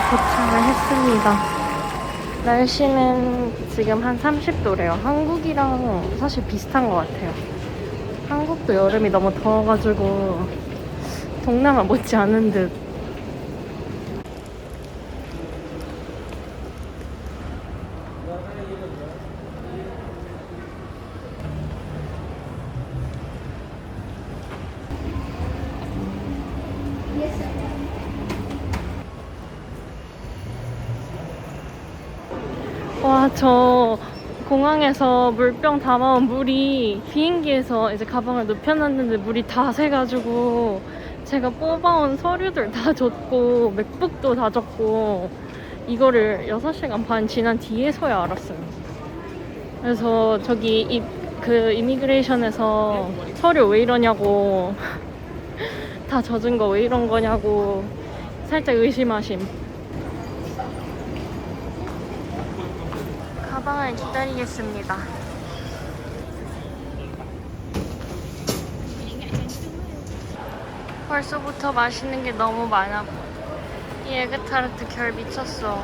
도착을 했습니다. 날씨는 지금 한 30도래요. 한국이랑 사실 비슷한 것 같아요. 한국도 여름이 너무 더워가지고 동남아 못지 않은 듯. 와, 저 공항에서 물병 담아온 물이 비행기에서 이제 가방을 눕혀놨는데 물이 다 새가지고 제가 뽑아온 서류들 다 줬고 맥북도 다 줬고 이거를 6시간 반 지난 뒤에서야 알았어요. 그래서 저기 그 이미그레이션에서 서류 왜 이러냐고 다 젖은 거 왜 이런 거냐고 살짝 의심하심. 가방을 기다리겠습니다. 벌써부터 맛있는 게 너무 많아. 이 에그타르트 결 미쳤어.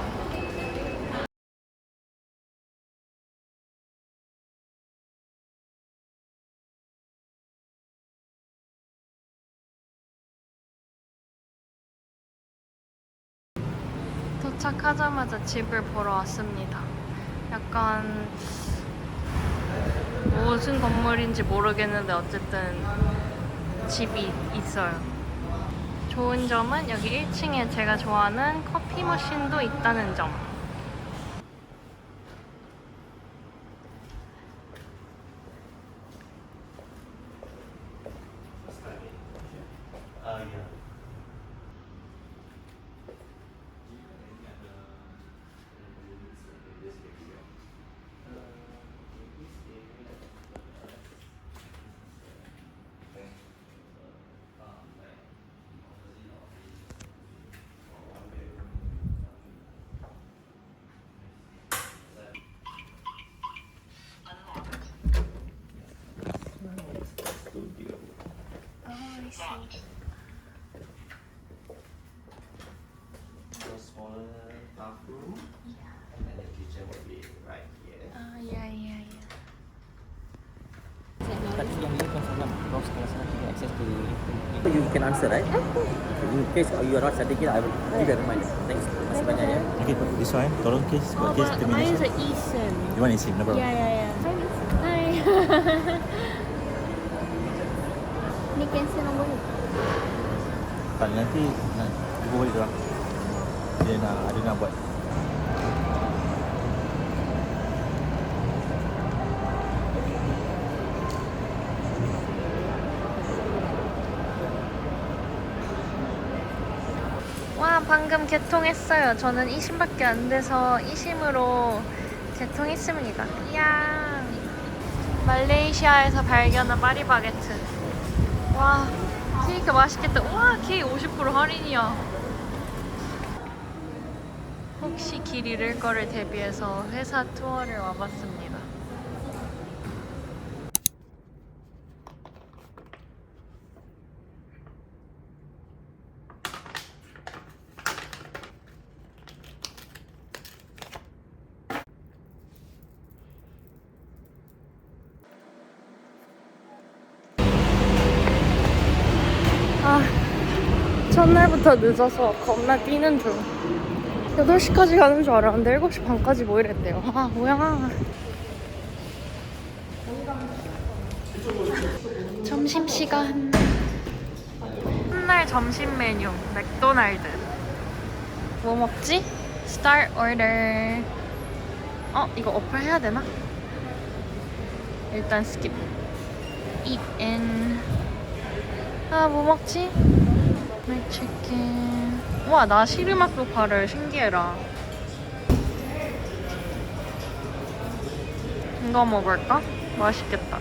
도착하자마자 집을 보러 왔습니다. 약간 무슨 건물인지 모르겠는데 어쨌든 집이 있어요. 좋은 점은 여기 1층에 제가 좋아하는 커피 머신도 있다는 점. Smaller bathroom, and the kitchen will be right here. Yeah. Tadi yang you confirm cross kalau sana kita access to you can answer right? In case you are not certificate, I will give you a reminder. Thanks. Masih banyak ya. Okay, but this one, tolong case buat case termination. Mine is Eason. You want SIM, no problem. Yeah. Hi. Ni cancel nombor ni. Tak, nanti ibu balik orang. Dia nak buat. 와, 방금 개통했어요. 저는 2심밖에 안 돼서 2심으로 개통했습니다. 이야. 말레이시아에서 발견한 파리바게트. 와, 케이크 맛있겠다. 우와, 케이크 50% 할인이야. 혹시 길 잃을 거를 대비해서 회사 투어를 와봤습니다. 첫날부터 늦어서 겁나 뛰는 중. 8시까지 가는 줄 알았는데 7시 반까지 뭐 이랬대요. 아, 뭐야. 점심시간. 첫날 점심 메뉴 맥도날드. 뭐 먹지? Start order. 이거 어플 해야 되나? 일단 스킵. Eat in. 뭐 먹지? 맥치킨. 와, 나 시르막도 팔을. 신기해라. 이거 먹을까? 맛있겠다.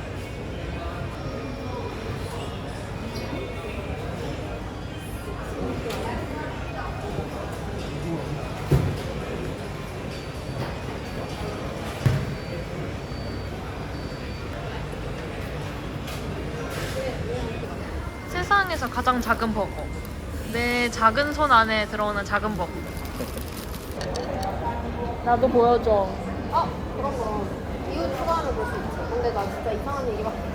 세상에서 가장 작은 버거. 내 작은 손 안에 들어오는 작은 버거. 나도 보여줘. 어? 그럼 이웃 추가하면 볼 수 있지. 근데 나 진짜 이상한 얘기밖에 안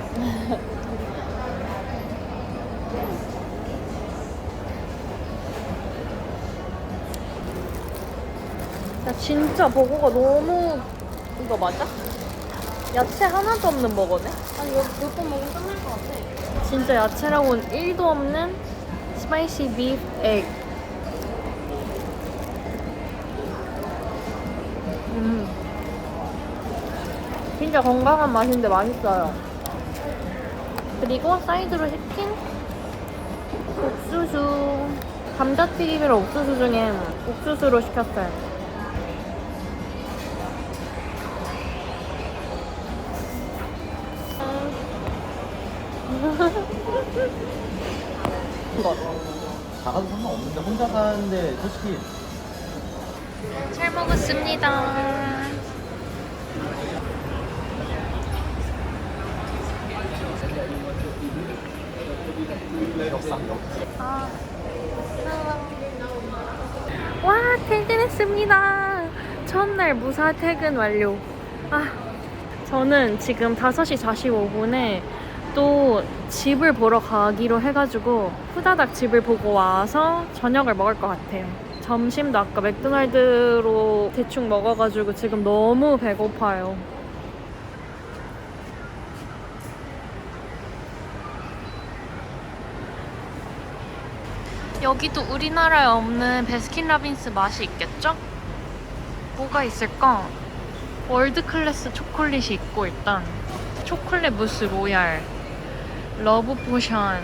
야, 진짜 버거가 너무 이거 맞아? 야채 하나도 없는 버거네? 아니 몇번 먹으면 끝날 것 같아. 진짜 야채라고는 1도 없는 스파이시 비프 에그. 진짜 건강한 맛인데 맛있어요. 그리고 사이드로 시킨 옥수수. 감자튀김이랑 옥수수 중에 옥수수로 시켰어요. 이거 작아도 상관없는데 혼자 가는데 솔직히 잘 먹었습니다. 와, 퇴근했습니다. 첫날 무사 퇴근 완료. 저는 지금 5시 45분에 또 집을 보러 가기로 해가지고 후다닥 집을 보고 와서 저녁을 먹을 것 같아요. 점심도 아까 맥도날드로 대충 먹어가지고 지금 너무 배고파요. 여기도 우리나라에 없는 베스킨라빈스 맛이 있겠죠? 뭐가 있을까? 월드 클래스 초콜릿이 있고 일단 초콜릿 무스 로얄, 러브 포션,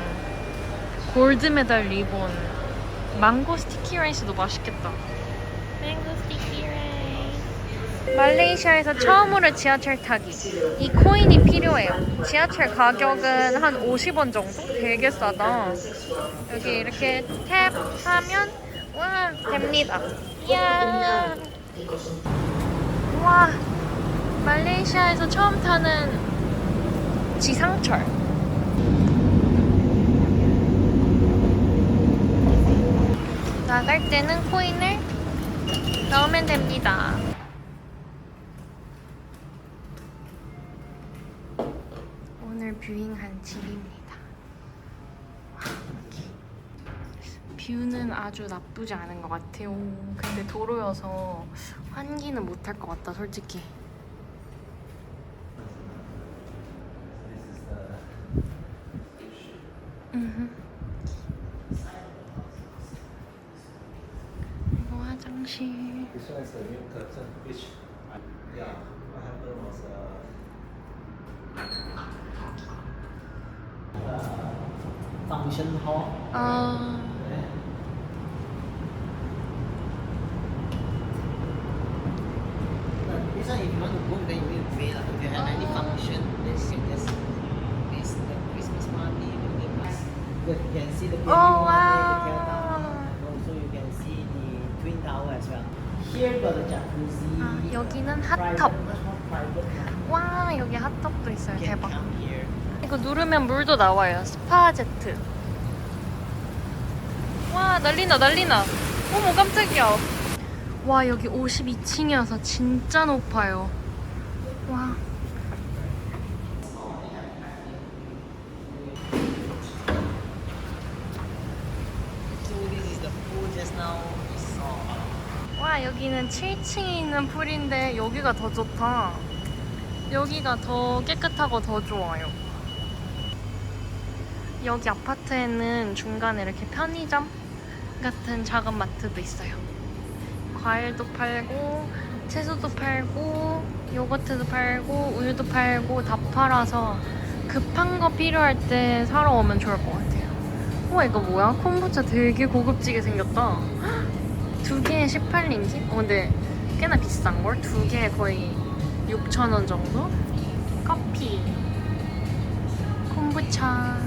골드 메달 리본, 망고 스티키 라이스도 맛있겠다. 망고 스티키 라이스. 말레이시아에서 처음으로 지하철 타기. 이 코인이 필요해요. 지하철 가격은 한 50원 정도? 되게 싸다. 여기 이렇게 탭하면 와 됩니다. 이야. 와, 말레이시아에서 처음 타는 지상철. 나갈 때는 코인을 넣으면 됩니다. 오늘 뷰잉한 집입니다. 뷰는 아주 나쁘지 않은 것 같아요. 근데 도로여서 환기는 못할 것 같다, 솔직히. 이거 화장실. This one is the new curtain, which, yeah, what happened was function hall. This one, if you want to book, then you need to pay. Like, if you have any function, this the Christmas party, birthday party. Good. You can see the Piedmont Oh, Tower, the wow. KL Tower. Also, you can see the Twin Tower as well. Here got the jacuzzi. 여기는 private, 핫tub. much more private. 와, 여기 핫tub도 있어요. You can 대박. come here. 이거 누르면 물도 나와요. 스파 제트. 와, 난리나, 난리나. 어머, 깜짝이야. 와, 여기 52층이어서 진짜 높아요. 와. So this is the pool just now we saw. 와, 여기는 7층에 있는 풀인데 여기가 더 좋다. 여기가 더 깨끗하고 더 좋아요. 여기 아파트에는 중간에 이렇게 편의점 같은 작은 마트도 있어요. 과일도 팔고 채소도 팔고 요거트도 팔고 우유도 팔고 다 팔아서 급한 거 필요할 때 사러 오면 좋을 것 같아요. 우와, 이거 뭐야? 콤부차 되게 고급지게 생겼다. 두 개에 18링기? 근데 꽤나 비싼걸? 두 개에 거의 6,000원 정도? 커피, 콤부차.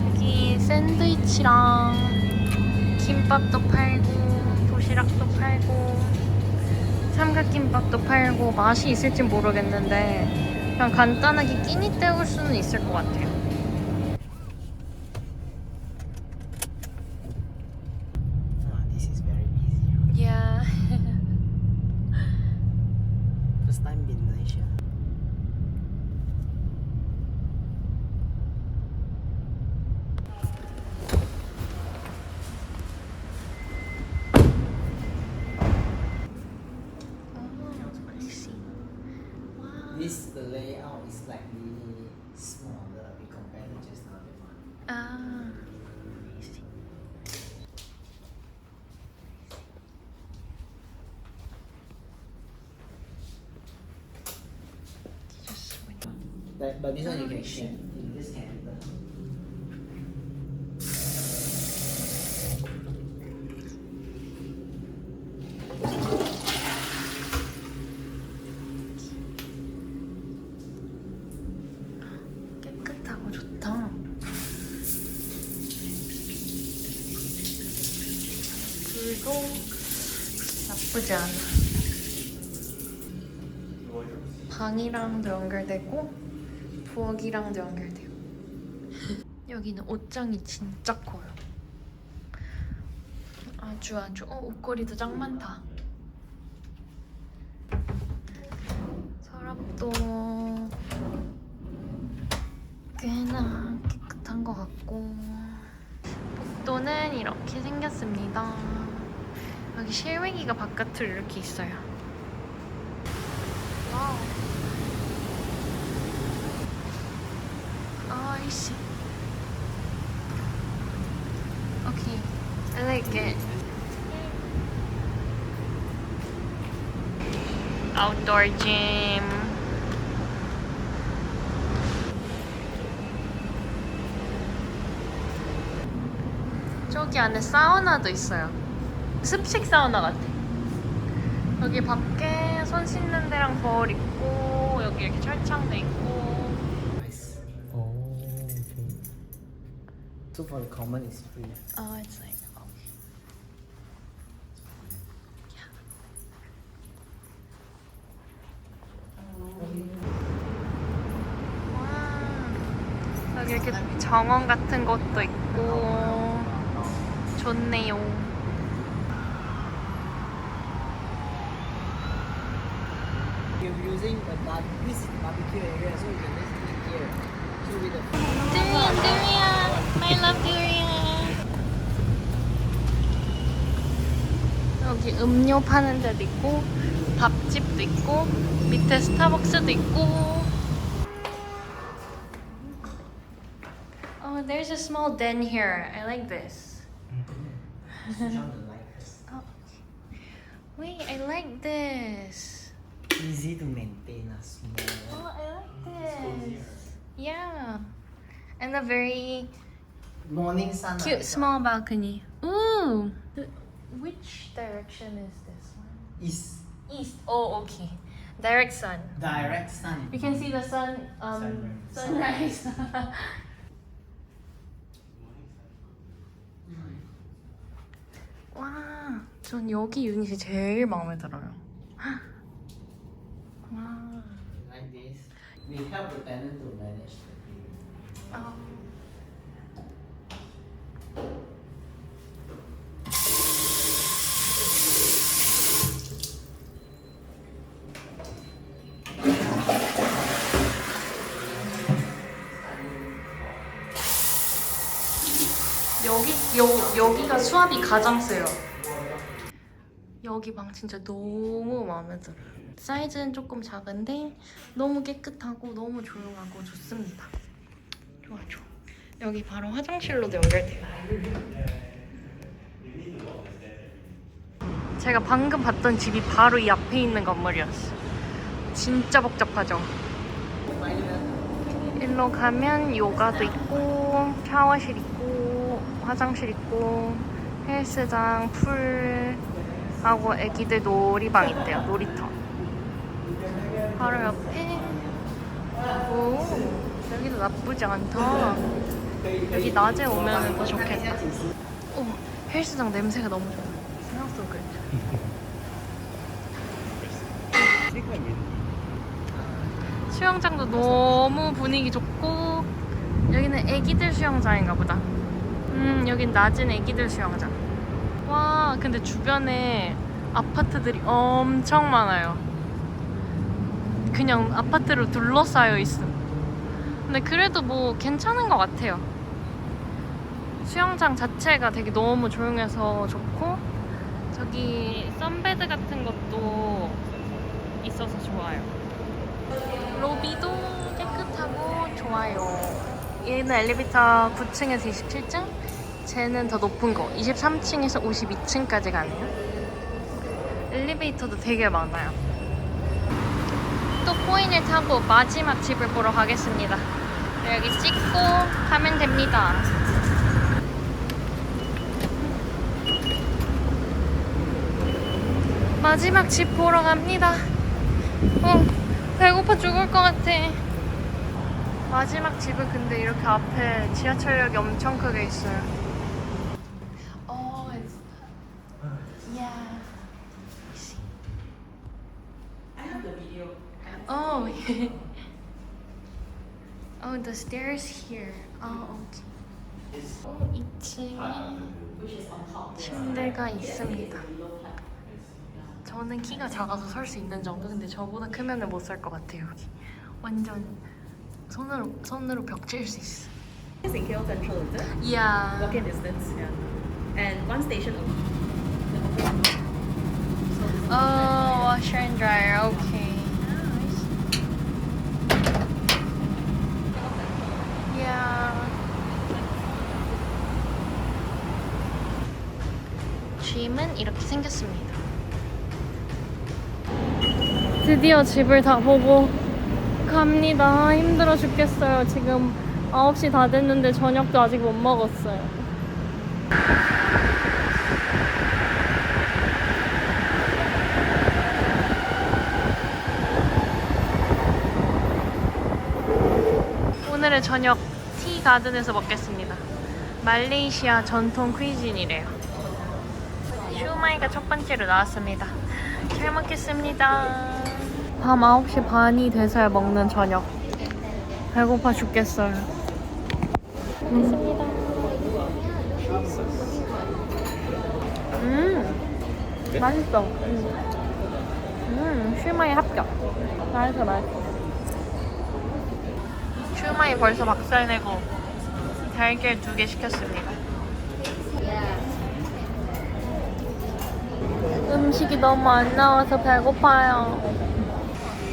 여기 샌드위치랑 김밥도 팔고 도시락도 팔고 삼각김밥도 팔고 맛이 있을진 모르겠는데 그냥 간단하게 끼니 때울 수는 있을 것 같아요. This is very busy. Yeah. Malaysia. This the layout is slightly smaller we compared to just now the one. 아. But this one you can share in this calendar. 깨끗하고 좋다. 불도 나쁘지 않아. 방이랑도 연결되고 부엌이랑도 연결돼요. 여기는 옷장이 진짜 커요. 아주 옷걸이도 짱 많다. 서랍도 꽤나 깨끗한 것 같고 복도는 이렇게 생겼습니다. 여기 실외기가 바깥으로 이렇게 있어요. 와우. I see. Okay, I like it. Outdoor gym. 저기 안에 사우나도 있어요. 습식 사우나 같아. 여기 밖에 손 씻는 데랑 거울 있고 여기 이렇게 철창도 있고. Nice. Oh, okay. So for the common is free. Oh, it's like 와, 여기 이렇게 정원 같은 것도 있고 좋네요. You're using this barbecue area, so you can just eat here. So with the durian, durian. I love durian. 여기 음료 파는 데도 있고 밥집도 있고 밑에 스타벅스도 있고. Oh, there's a small den here. I like this. switch on the lights. Oh, wait, I like this. Easy to maintain a small. Oh, I like this. Yeah, and a very Morning sun. cute small balcony. Ooh. Which direction is this one? Is East. Oh, okay. Direct sun. direct sun. You can see the sun. Sunrise. 와, 전 여기 유닛이 제일 마음에 들어요. 와. Like this. We help the tenant to manage the bill. 아. 여기가 수압이 가장 세요. 여기 방 진짜 너무 마음에 들어요. 사이즈는 조금 작은데 너무 깨끗하고 너무 조용하고 좋습니다. 좋아. 여기 바로 화장실로도 연결돼요. 제가 방금 봤던 집이 바로 이 앞에 있는 건물이었어. 진짜 복잡하죠? 일로 가면 요가도 있고 샤워실 있고 화장실 있고 헬스장, 풀하고 애기들 놀이방 있대요. 놀이터. 바로 옆에. 오, 여기도 나쁘지 않다. 여기 낮에 오면 더 좋겠다. 오, 헬스장 냄새가 너무 좋아. Smells so good. 수영장도 너무 분위기 좋고 여기는 애기들 수영장인가 보다. 여긴 낮은 애기들 수영장. 와, 근데 주변에 아파트들이 엄청 많아요. 그냥 아파트로 둘러싸여 있음. 근데 그래도 뭐 괜찮은 것 같아요. 수영장 자체가 되게 너무 조용해서 좋고, 저기 선베드 같은 것도 있어서 좋아요. 로비도 깨끗하고 좋아요. 얘는 엘리베이터 9층에서 27층, 쟤는 더 높은 거 23층에서 52층까지 가네요. 엘리베이터도 되게 많아요. 또 코인을 타고 마지막 집을 보러 가겠습니다. 여기 찍고 가면 됩니다. 마지막 집 보러 갑니다. 배고파 죽을 것 같아. 마지막 집은 근데 이렇게 앞에 지하철역이 엄청 크게 있어요. Oh, yeah. Oh, the stairs here. Oh, okay. 2층에 침대가 있습니다. 저는 키가 작아서 설 수 있는 정도. 근데 저보다 크면은 못 설 것 같아요. 완전 손으로 벽 칠 수 있어. It's in KL Central, is it? Yeah. Walking distance, yeah. And one station. Oh, washer and dryer. Okay. Yeah. 짐은 이렇게 생겼습니다. 드디어 집을 다 보고 갑니다. 힘들어 죽겠어요. 지금 9시 다 됐는데 저녁도 아직 못 먹었어요. 오늘의 저녁 티 가든에서 먹겠습니다. 말레이시아 전통 퀴진이래요. 슈마이가 첫 번째로 나왔습니다. 잘 먹겠습니다. 밤 9시 반이 돼서야 먹는 저녁. 배고파 죽겠어요. 먹겠습니다. 맛있어. 슈마이 합격. 맛있어. 슈마이 벌써 박살내고 달걀 2개 시켰습니다. 음식이 너무 안 나와서 배고파요.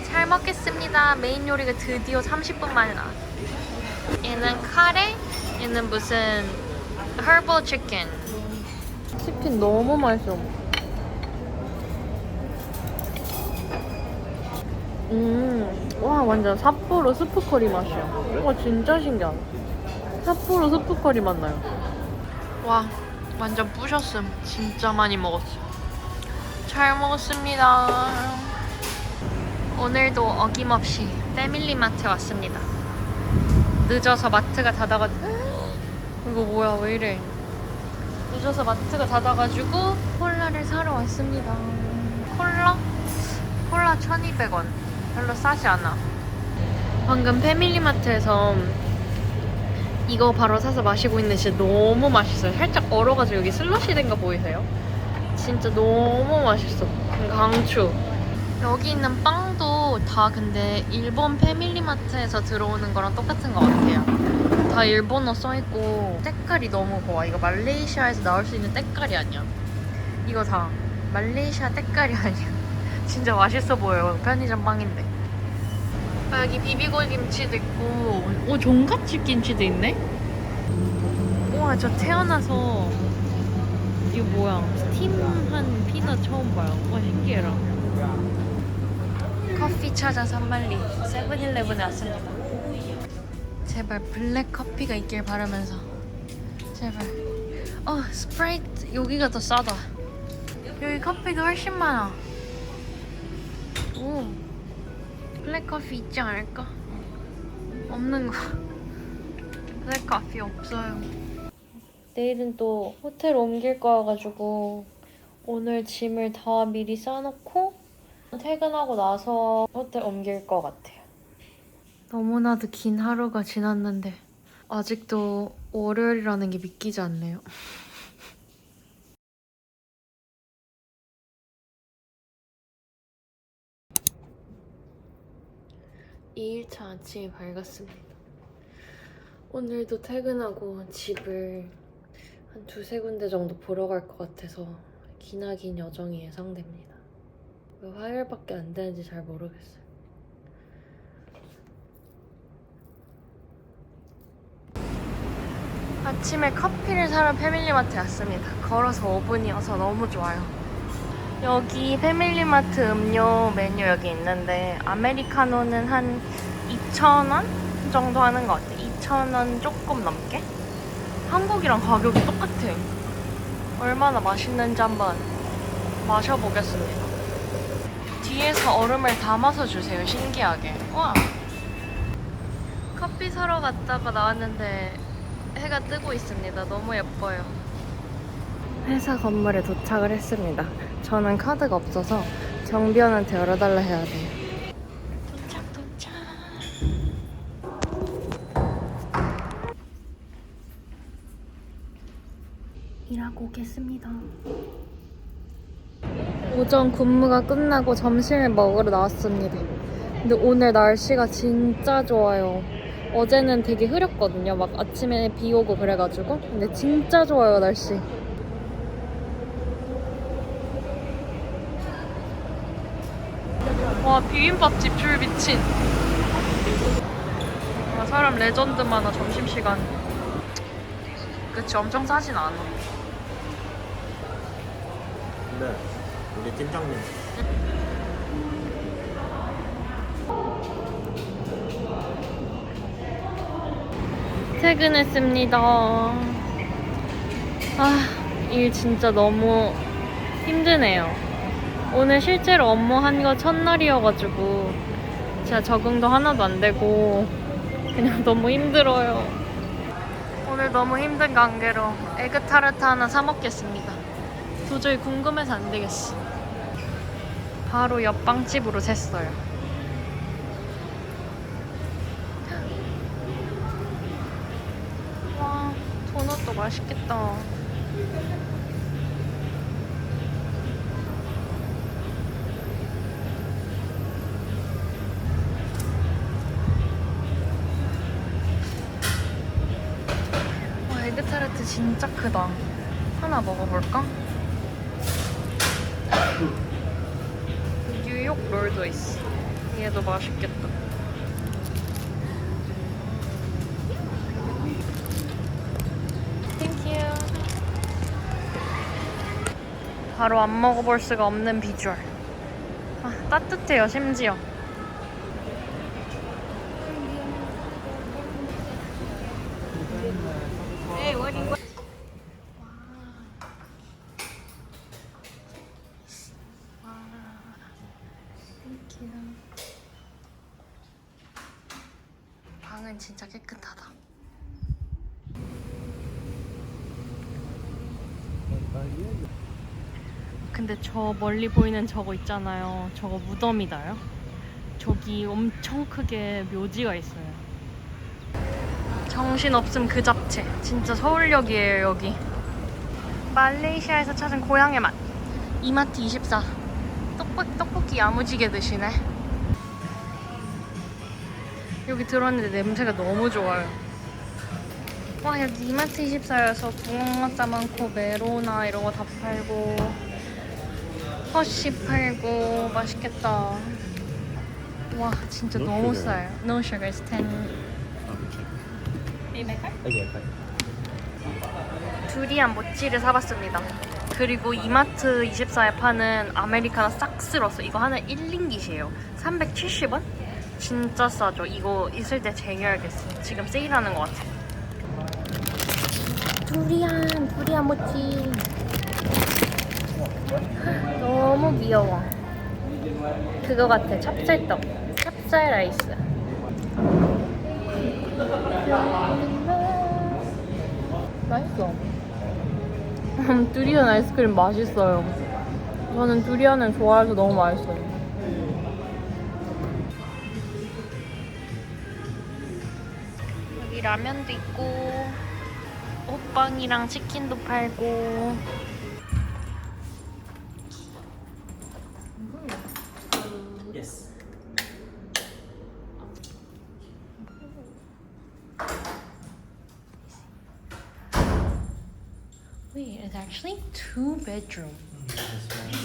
잘 먹겠습니다. 메인 요리가 드디어 30분 만에 나왔어요. 얘는 카레, 얘는 무슨 herbal chicken. 치킨 너무 맛있어. 와, 완전 삿포로 스프커리 맛이야. 이거 진짜 신기하다. 삿포로 스프커리 맛 나요. 와, 완전 부셨음. 진짜 많이 먹었어. 잘 먹었습니다. 오늘도 어김없이 패밀리마트에 왔습니다. 늦어서 마트가 닫아가지고 이거 뭐야, 왜 이래. 늦어서 마트가 닫아가지고 콜라를 사러 왔습니다. 콜라 1,200원. 별로 싸지 않아. 방금 패밀리마트에서 이거 바로 사서 마시고 있는데 진짜 너무 맛있어요. 살짝 얼어가지고 여기 슬러시 된 거 보이세요? 진짜 너무 맛있어. 강추. 여기 있는 빵도 다 근데 일본 패밀리마트에서 들어오는 거랑 똑같은 것 같아요. 다 일본어 써있고 때깔이 너무 고와. 이거 말레이시아에서 나올 수 있는 때깔이 아니야. 이거 다 말레이시아 때깔이 아니야. 진짜 맛있어 보여요. 편의점 빵인데. 여기 비비고 김치도 있고, 오, 종갓집 김치도 있네? 우와, 저 태어나서 이거 뭐야, 스팀한 피넛 처음 봐요. 와, 신기해라. 커피 찾아 산말리 세븐일레븐에 왔습니다. 제발 블랙 커피가 있길 바라면서. 제발. 스프라이트 여기가 더 싸다. 여기 커피가 훨씬 많아. 오, 블랙 커피 있지 않을까? 없는 거. 블랙 커피 없어요. 내일은 또 호텔 옮길 거여가지고 오늘 짐을 다 미리 싸놓고 퇴근하고 나서 호텔 옮길 것 같아요. 너무나도 긴 하루가 지났는데 아직도 월요일이라는 게 믿기지 않네요. 2일차 아침이 밝았습니다. 오늘도 퇴근하고 집을 한 두세 군데 정도 보러 갈 것 같아서 기나긴 여정이 예상됩니다. 왜 화요일밖에 안 되는지 잘 모르겠어요. 아침에 커피를 사러 패밀리마트에 왔습니다. 걸어서 5분이어서 너무 좋아요. 여기 패밀리마트 음료 메뉴 여기 있는데 아메리카노는 한 2,000원 정도 하는 것 같아요. 2,000원 조금 넘게? 한국이랑 가격이 똑같아요. 얼마나 맛있는지 한번 마셔보겠습니다. 뒤에서 얼음을 담아서 주세요. 신기하게. 와! 커피 사러 갔다가 나왔는데 해가 뜨고 있습니다. 너무 예뻐요. 회사 건물에 도착을 했습니다. 저는 카드가 없어서 경비원한테 열어달라 해야 돼요. 도착. 일하고 오겠습니다. 오전 근무가 끝나고 점심을 먹으러 나왔습니다. 근데 오늘 날씨가 진짜 좋아요. 어제는 되게 흐렸거든요. 막 아침에 비 오고 그래가지고. 근데 진짜 좋아요, 날씨. 와, 비빔밥집 줄 미친. 와, 사람 레전드 많아, 점심시간. 그치, 엄청 싸진 않아. 근데 우리 팀장님 퇴근했습니다. 일 진짜 너무 힘드네요. 오늘 실제로 업무한 거 첫날이어가지고 제가 적응도 하나도 안 되고 그냥 너무 힘들어요. 오늘 너무 힘든 관계로 에그타르트 하나 사 먹겠습니다. 도저히 궁금해서 안 되겠어. 바로 옆 빵집으로 샜어요. 와, 도넛도 맛있겠다. 와, 에그타르트 진짜 크다. 하나 먹어볼까? 뉴욕 롤도 있어. 얘도 맛있겠다. 땡큐. 바로 안 먹어볼 수가 없는 비주얼. 따뜻해요, 심지어. 방은 진짜 깨끗하다. 근데 저 멀리 보이는 저거 있잖아요. 저거 무덤이다요. 저기 엄청 크게 묘지가 있어요. 정신없음 그 잡채. 진짜 서울역이에요, 여기. 말레이시아에서 찾은 고향의 맛. 이마트 24. 떡볶이 야무지게 드시네. 여기 들어왔는데 냄새가 너무 좋아요. 와, 여기 이마트 24여서 붕어맛 많고 메로나 이런 거 다 팔고 허쉬 팔고 맛있겠다. 와, 진짜 No 너무 sugar. 싸요. No sugar, it's 10. 두리안 모찌를 사봤습니다. 그리고 이마트 24에 파는 아메리카노 싹 쓸었어. 이거 하나 1링깃이에요. 370원? 진짜 싸죠. 이거 있을 때 쟁여야겠어. 지금 세일하는 것 같아. 두리안 모찌. 너무 귀여워. 그거 같아. 찹쌀떡. 찹쌀 라이스. 맛있어. 두리안 아이스크림 맛있어요. 저는 두리안을 좋아해서 너무 맛있어요. 여기 라면도 있고 호빵이랑 치킨도 팔고. Yes. actually 2 bedroom. This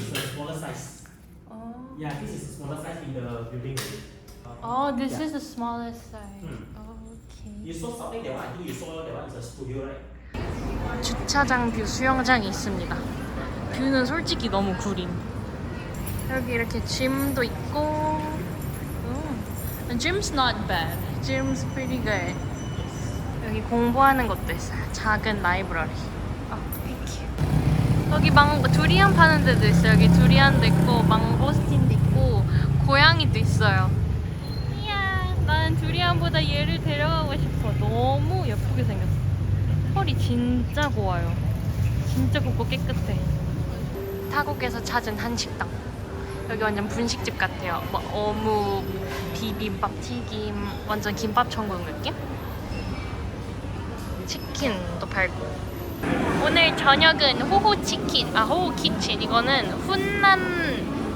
is a smaller size. Oh. Yeah, this is a smaller size in the building. Oh, this Yeah. is the smallest size. Hmm. Okay. You saw something that one. I think you saw that one is a studio, right? 주차장 뷰 수영장이 있습니다. 뷰는 솔직히 너무 구림. 여기 이렇게 짐도 있고. The gym's not bad. Gym's pretty good. 여기 공부하는 것도 있어요. 작은 라이브러리. thank you. 여기 두리안 파는 데도 있어요. 여기 두리안도 있고 망고스틴도 있고 고양이도 있어요. 이야, 난 두리안보다 얘를 데려가고 싶어. 너무 예쁘게 생겼어. 털이 진짜 고와요. 진짜 곱고 깨끗해. 타국에서 찾은 한식당. 여기 완전 분식집 같아요. 뭐 어묵, 비빔밥, 튀김, 완전 김밥 천국 느낌? 치킨도 팔고. 오늘 저녁은 호호 치킨, 호호 키친. 이거는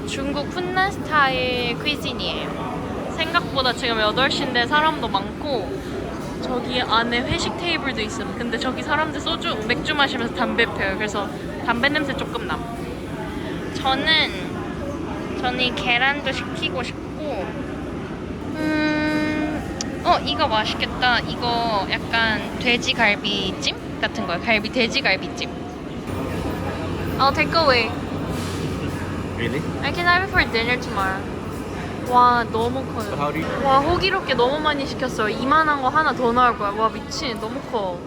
중국 훈난 스타일 퀴진이에요. 생각보다 지금 8시인데 사람도 많고 저기 안에 회식 테이블도 있음. 근데 저기 사람들 맥주 마시면서 담배 펴요. 그래서 담배 냄새 조금 남. 저는 이 계란도 시키고 싶고 이거 맛있겠다. 이거 약간 돼지갈비찜 같은 거예요. 돼지갈비찜. I'll take away. Really? I can have it for dinner tomorrow. 와, 너무 커요. How do you? 와, 호기롭게 너무 많이 시켰어요. 이만한 거 하나 더 나올 거야. 와, 미친. 너무 커.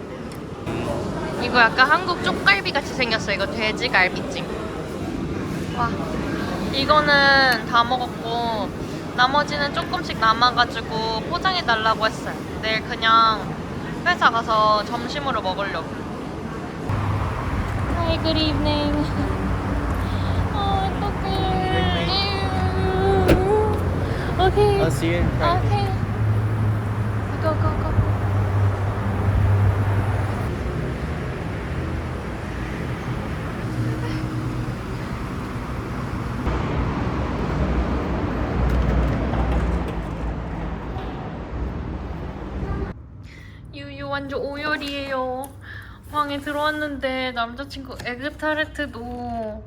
이거 약간 한국 쪽갈비 같이 생겼어요. 이거 돼지갈비찜. 와, 이거는 다 먹었고 나머지는 조금씩 남아가지고 포장해달라고 했어요. 내일 그냥 회사 가서 점심으로 먹으려고. Hi, good evening. Okay. I'll see you in private. Okay. Go, go, go. 유유 완전 오열이에요. 방에 들어왔는데 남자친구 에그타르트도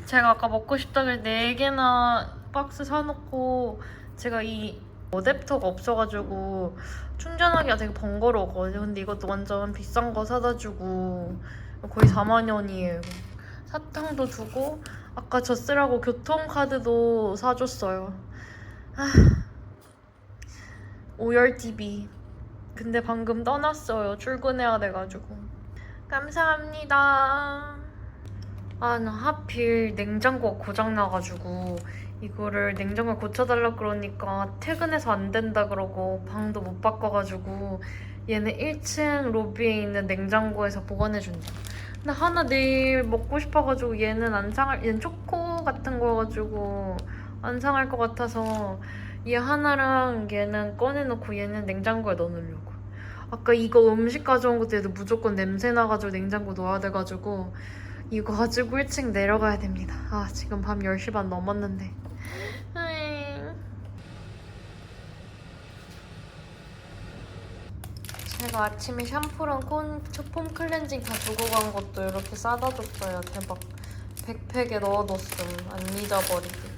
제가 아까 먹고 싶다 그래 4개나 박스 사놓고 제가 이 어댑터가 없어가지고 충전하기가 되게 번거로웠거든요. 근데 이것도 완전 비싼 거 사다 주고 거의 4만 원이에요. 사탕도 주고 아까 저 쓰라고 교통카드도 사줬어요. 오열TV. 근데 방금 떠났어요. 출근해야 돼가지고. 감사합니다. 나 하필 냉장고가 고장나가지고 이거를 냉장고를 고쳐달라 그러니까 퇴근해서 안 된다 그러고 방도 못 바꿔가지고 얘는 1층 로비에 있는 냉장고에서 보관해준다. 근데 하나 내일 먹고 싶어가지고 얘는 초코 같은 거여가지고 안 상할 것 같아서 얘 하나랑 얘는 꺼내놓고 얘는 냉장고에 넣어놓으려고. 아까 이거 음식 가져온 것도 얘도 무조건 냄새 나가지고 냉장고 넣어야 돼가지고 이거 가지고 1층 내려가야 됩니다. 지금 밤 10시 반 넘었는데. 제가 아침에 샴푸랑 폼 클렌징 다 두고 간 것도 이렇게 싸다 줬어요. 대박. 백팩에 넣어뒀음. 안 잊어버리게.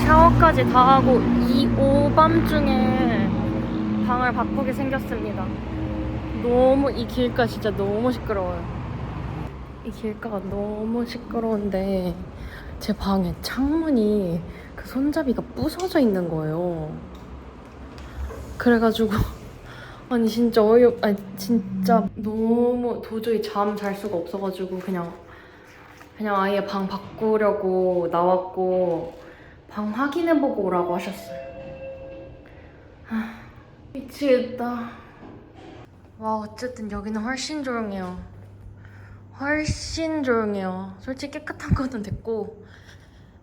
샤워까지 다 하고 오밤중에 방을 바꾸게 생겼습니다. 너무 이 길가 진짜 너무 시끄러워요. 이 길가가 너무 시끄러운데 제 방에 창문이 그 손잡이가 부서져 있는 거예요. 그래가지고 진짜 진짜 너무 도저히 잠 잘 수가 없어가지고 그냥 아예 방 바꾸려고 나왔고 방 확인해보고 오라고 하셨어요. 미치겠다. 와, 어쨌든 여기는 훨씬 조용해요. 훨씬 조용해요. 솔직히 깨끗한 거는 됐고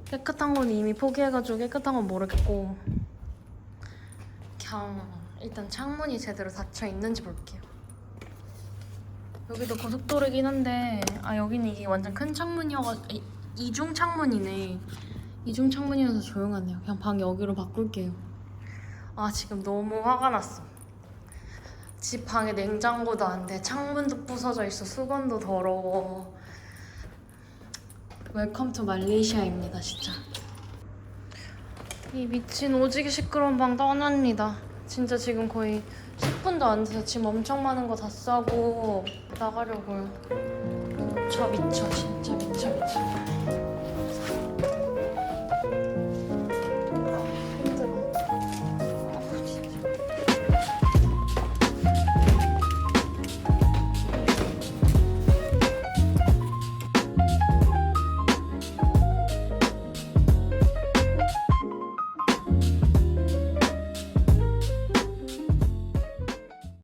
깨끗한 건 이미 포기해가지고 깨끗한 건 모르겠고 그냥 일단 창문이 제대로 닫혀 있는지 볼게요. 여기도 고속도로긴 한데 여기는 이게 완전 큰 창문이어가지고 이중 창문이네. 이중 창문이어서 조용하네요. 그냥 방 여기로 바꿀게요. 지금 너무 화가 났어. 집 방에 냉장고도 안 돼. 창문도 부서져 있어. 수건도 더러워. 웰컴 투 말레이시아입니다, 진짜. 이 미친 오지게 시끄러운 방 떠납니다. 진짜 지금 거의 10분도 안 돼서 짐 엄청 많은 거 다 싸고 나가려고요. 미쳐 진짜 미쳐.